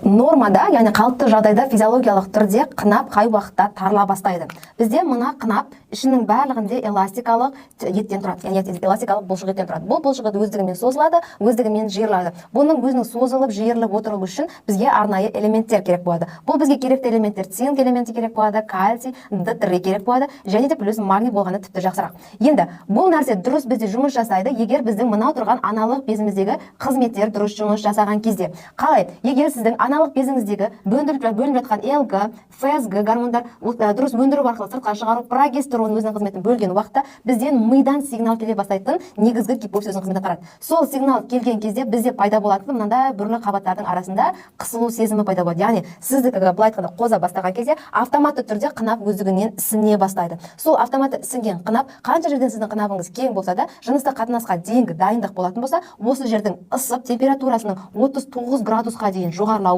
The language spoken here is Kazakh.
Нормада, яғни қалыпты жағдайда физиологиялық түрде қынап қай уақытта тарыла бастайды. Бізде мына қынап ішінің барлығында эластикалық еттен тұрады, яғни эластикалық бұлшық еттен тұрады. Бұл бұлшық ет өздігімен созылады, өздігімен жиырылады. Бұның өзінің созылып, жиырылып отыру үшін бізге арнайы элементтер керек болады. Бұл бізге керекті элементтер цинк элементі керек болады, кальций, D3 керек болады, және де плюс магний болғаны тіпті жақсырақ. Енді бұл нәрсе дұрыс бізде жұмыс жасайды, егер біздің мынау тұрған аналық безіміздегі қызметтер дұрыс жұмыс жасаған кезде. Қалай? Егер сіздің аналық безіңіздегі бөлініп жатқан ЛГ, ФСГ гормондар дұрыс өндіру арқылы сыртқа шығару, прогестерон өзінің қызметін бөлген уақытта бізден мидан сигнал келе бастайтын негізгі гипофиз өзінің қызметін атқарады. Сол сигнал келген кезде бізде пайда болатын мынандай бүрлі қабаттардың арасында қысылу сезімі пайда болады. Яғни сіздікі былай айтқанда қоза бастаған кезде автоматты түрде қынап өздігінен ісіне бастайды. Сол автоматты ісінген қынап қанша жерден сіздің қынабыңыз кең болса да, жыныстық қатынасқа дейінгі дайындық болатын болса, осы жердің ысып температурасының 39 градусқа дейін жоғарылауы